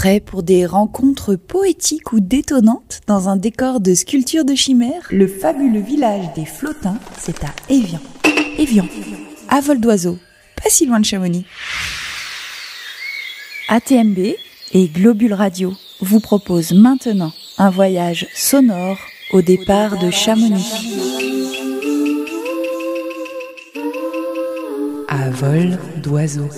Prêt pour des rencontres poétiques ou détonnantes dans un décor de sculpture de chimère? Le fabuleux village des Flottins, c'est à Évian. Évian, à vol d'oiseau, pas si loin de Chamonix. ATMB et Globule Radio vous proposent maintenant un voyage sonore au départ de Chamonix. À vol d'oiseau.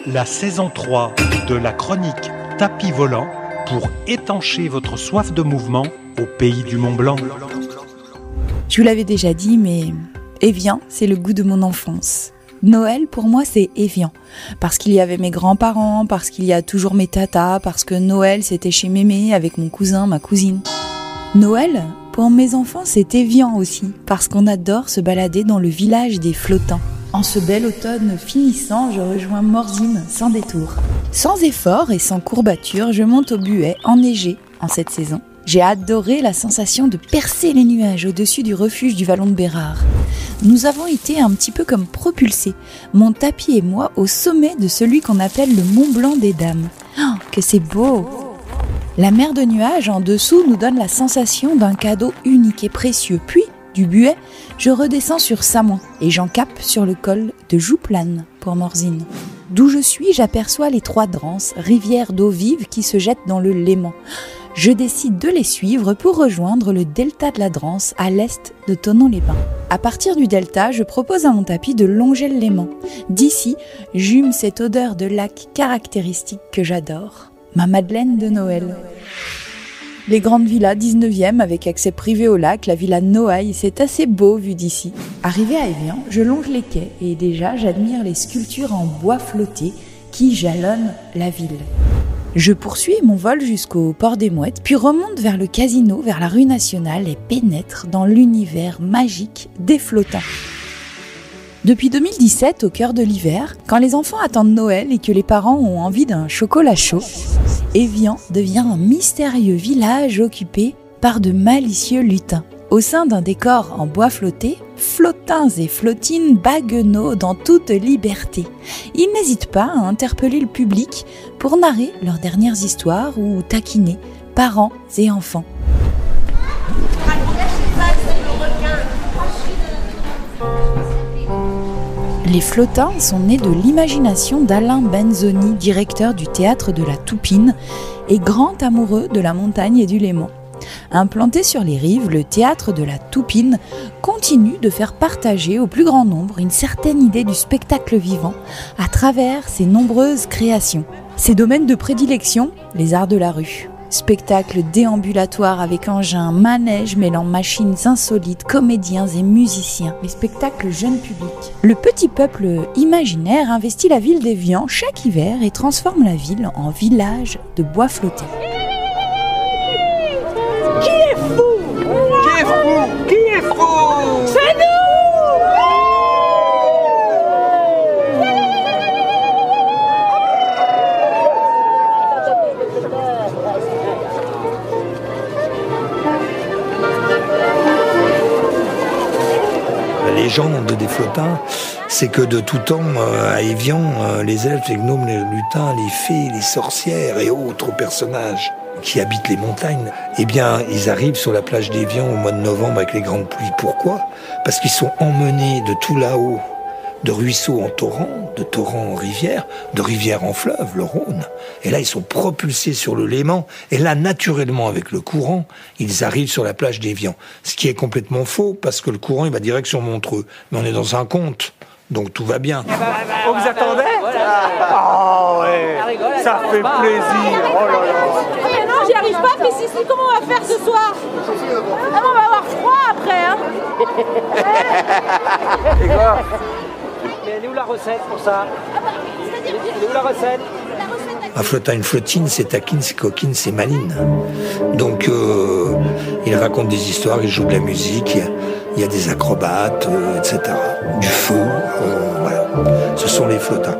La saison 3 de la chronique Tapis volant pour étancher votre soif de mouvement au pays du Mont Blanc. Je vous l'avais déjà dit, mais Évian, c'est le goût de mon enfance. Noël, pour moi, c'est Évian. Parce qu'il y avait mes grands-parents, parce qu'il y a toujours mes tatas, parce que Noël, c'était chez mémé avec mon cousin, ma cousine. Noël, pour mes enfants, c'est Évian aussi, parce qu'on adore se balader dans le village des Flottins. En ce bel automne finissant, je rejoins Morzine sans détour. Sans effort et sans courbature, je monte au Buet enneigé en cette saison. J'ai adoré la sensation de percer les nuages au-dessus du refuge du Vallon de Bérard. Nous avons été un petit peu comme propulsés, mon tapis et moi, au sommet de celui qu'on appelle le Mont Blanc des Dames. Oh, que c'est beau! La mer de nuages en dessous nous donne la sensation d'un cadeau unique et précieux. Puis, du Buet, je redescends sur Samoin et j'encape sur le col de Jouplane pour Morzine. D'où je suis, j'aperçois les Trois Dranses, rivières d'eau vive qui se jettent dans le Léman. Je décide de les suivre pour rejoindre le delta de la Drance à l'est de Thonon-les-Bains. À partir du delta, je propose à mon tapis de longer le Léman. D'ici, j'hume cette odeur de lac caractéristique que j'adore. Ma Madeleine de Noël. Les grandes villas 19e avec accès privé au lac, la villa Noailles, c'est assez beau vu d'ici. Arrivé à Évian, je longe les quais et déjà j'admire les sculptures en bois flotté qui jalonnent la ville. Je poursuis mon vol jusqu'au port des Mouettes, puis remonte vers le casino, vers la rue nationale et pénètre dans l'univers magique des Flottins. Depuis 2017, au cœur de l'hiver, quand les enfants attendent Noël et que les parents ont envie d'un chocolat chaud, Évian devient un mystérieux village occupé par de malicieux lutins. Au sein d'un décor en bois flotté, flottins et flottines baguenaudent dans toute liberté. Ils n'hésitent pas à interpeller le public pour narrer leurs dernières histoires ou taquiner parents et enfants. Les Flottins sont nés de l'imagination d'Alain Benzoni, directeur du théâtre de la Toupine et grand amoureux de la montagne et du Léman. Implanté sur les rives, le théâtre de la Toupine continue de faire partager au plus grand nombre une certaine idée du spectacle vivant à travers ses nombreuses créations. Ses domaines de prédilection, les arts de la rue. Spectacles déambulatoires avec engins, manèges mêlant machines insolites, comédiens et musiciens. Les spectacles jeunes publics. Le petit peuple imaginaire investit la ville d'Évian chaque hiver et transforme la ville en village de bois flotté. Qui est fou? Qui est fou? Qui est fou? C'est nous! La légende des Flottins, c'est que de tout temps, à Évian, les elfes, les gnomes, les lutins, les fées, les sorcières et autres personnages qui habitent les montagnes, eh bien, ils arrivent sur la plage d'Évian au mois de novembre avec les grandes pluies. Pourquoi? Parce qu'ils sont emmenés de tout là-haut, de ruisseaux en torrent, de torrent en rivière, de rivière en fleuve, le Rhône. Et là, ils sont propulsés sur le Léman. Et là, naturellement, avec le courant, ils arrivent sur la plage d'Évian. Ce qui est complètement faux, parce que le courant, il va direct sur Montreux. Mais on est dans un conte, donc tout va bien. On vous attendait? Oh ouais, ça fait plaisir. Oh là là. Mais non, j'y arrive pas, mais si, comment on va faire ce soir? Ah, on va avoir froid après, hein. C'est quoi? Mais elle est où la recette pour ça? Elle est où la recette? Un flottin, une flottine, c'est taquine, c'est coquine, c'est maline. Donc, il raconte des histoires, il joue de la musique, il y a des acrobates, etc. Du feu, voilà. Ce sont les flottins.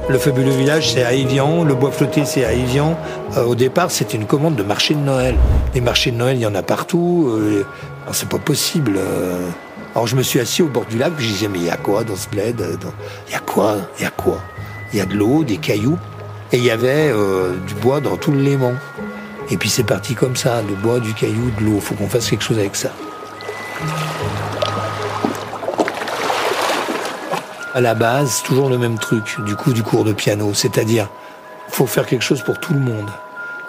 Le fabuleux village, c'est à Évian. Le bois flotté, c'est à Évian. Au départ, c'était une commande de marché de Noël. Les marchés de Noël, il y en a partout. C'est pas possible. Alors je me suis assis au bord du lac, puis je disais, mais il y a quoi dans ce bled? Il y a quoi? Il y a de l'eau, des cailloux, et il y avait du bois dans tout le Léman. Et puis c'est parti comme ça, le bois, du caillou, de l'eau. Faut qu'on fasse quelque chose avec ça. À la base, toujours le même truc, du cours de piano. C'est-à-dire, faut faire quelque chose pour tout le monde.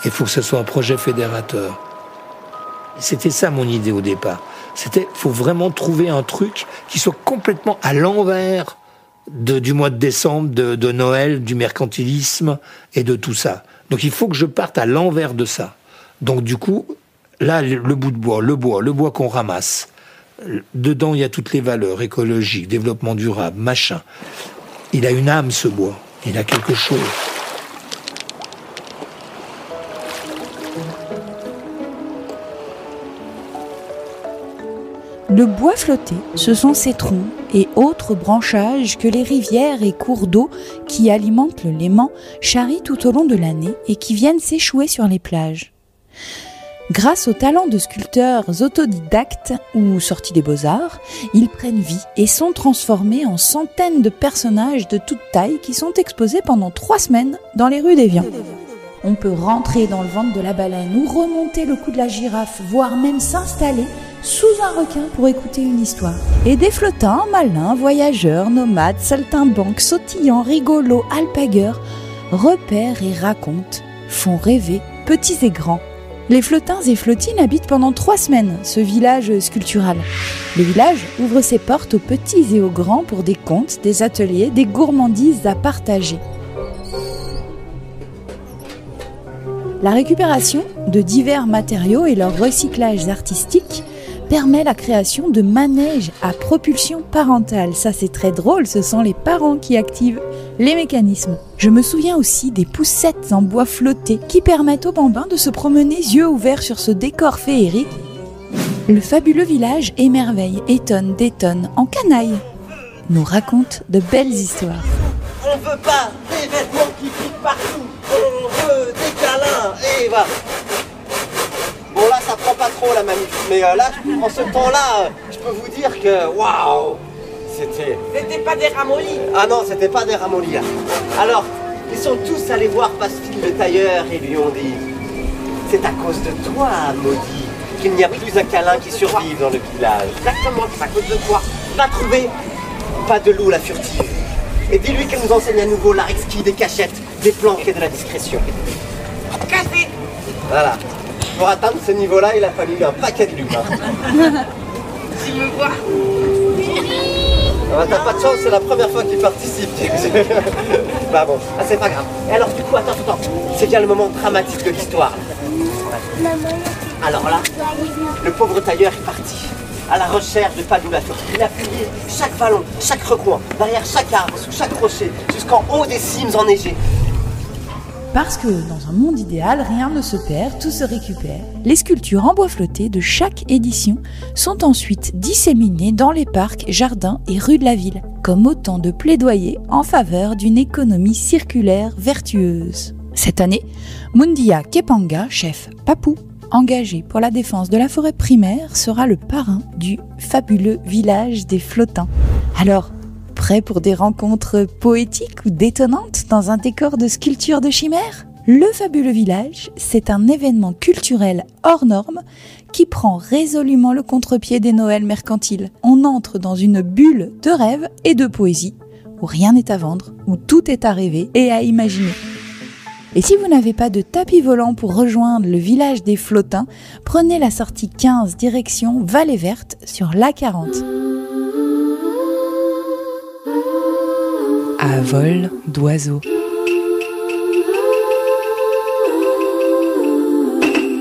Il faut que ce soit un projet fédérateur. C'était ça mon idée au départ. Faut vraiment trouver un truc qui soit complètement à l'envers du mois de décembre, de Noël, du mercantilisme et de tout ça. Donc il faut que je parte à l'envers de ça. Donc du coup, là, le bout de bois, le bois qu'on ramasse. Dedans, il y a toutes les valeurs écologiques, développement durable, machin. Il a une âme, ce bois. Il a quelque chose. Le bois flotté, ce sont ces troncs et autres branchages que les rivières et cours d'eau qui alimentent le Léman charrient tout au long de l'année et qui viennent s'échouer sur les plages. Grâce au talent de sculpteurs autodidactes ou sortis des beaux-arts, ils prennent vie et sont transformés en centaines de personnages de toute taille qui sont exposés pendant 3 semaines dans les rues d'Évian. On peut rentrer dans le ventre de la baleine ou remonter le cou de la girafe, voire même s'installer sous un requin pour écouter une histoire. Et des flottants, malins, voyageurs, nomades, saltimbanques, sautillants, rigolos, alpagueurs, repèrent et racontent, font rêver petits et grands. Les flottins et flottines habitent pendant 3 semaines ce village sculptural. Le village ouvre ses portes aux petits et aux grands pour des contes, des ateliers, des gourmandises à partager. La récupération de divers matériaux et leur recyclage artistique permet la création de manèges à propulsion parentale. Ça, c'est très drôle, ce sont les parents qui activent les mécanismes. Je me souviens aussi des poussettes en bois flotté qui permettent aux bambins de se promener yeux ouverts sur ce décor féerique. Le fabuleux village émerveille, étonne, détonne, encanaille, nous raconte de belles histoires. On veut pas des vêtements qui piquent partout, on veut des câlins, et voilà. Bon là ça prend pas trop la manif, mais là en ce temps-là, je peux vous dire que waouh, c'était pas des ramollis. Ah non, c'était pas des ramollis là. Alors, ils sont tous allés voir Pascal le tailleur et lui ont dit c'est à cause de toi, maudit, qu'il n'y a plus un câlin qui survive dans le village. Exactement, c'est à cause de toi. Va trouver pas de loup la furtive. Et dis-lui qu'elle nous enseigne à nouveau l'art exquis des cachettes, des planques et de la discrétion. Cassé. Voilà. Pour atteindre ce niveau-là, il a fallu un paquet de lumière. Tu me vois? Ah bah, t'as pas de chance, c'est la première fois qu'il participe. Bah bon, ah, c'est pas grave. Et alors du coup, attends, c'est bien le moment dramatique de l'histoire. Alors là, le pauvre tailleur est parti à la recherche de Padou la furtive. Il a fouillé chaque vallon, chaque recoin, derrière chaque arbre, sous chaque rocher, jusqu'en haut des cimes enneigées. Parce que dans un monde idéal, rien ne se perd, tout se récupère. Les sculptures en bois flotté de chaque édition sont ensuite disséminées dans les parcs, jardins et rues de la ville, comme autant de plaidoyers en faveur d'une économie circulaire vertueuse. Cette année, Mundia Kepanga, chef Papou, engagé pour la défense de la forêt primaire, sera le parrain du fabuleux village des flottins. Alors, prêt pour des rencontres poétiques ou détonnantes dans un décor de sculpture de chimère? Le fabuleux village, c'est un événement culturel hors norme qui prend résolument le contre-pied des Noëls mercantiles. On entre dans une bulle de rêve et de poésie, où rien n'est à vendre, où tout est à rêver et à imaginer. Et si vous n'avez pas de tapis volant pour rejoindre le village des flottins, prenez la sortie 15 direction Vallée Verte sur l'A40. À vol d'oiseau.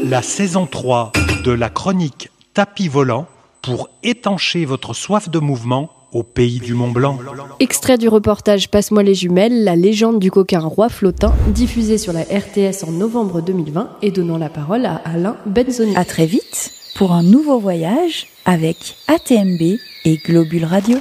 La saison 3 de la chronique Tapis volant pour étancher votre soif de mouvement au pays du Mont Blanc. Extrait du reportage Passe-moi les jumelles, la légende du coquin roi flottin, diffusé sur la RTS en novembre 2020 et donnant la parole à Alain Benzoni. À très vite pour un nouveau voyage avec ATMB et Globule Radio.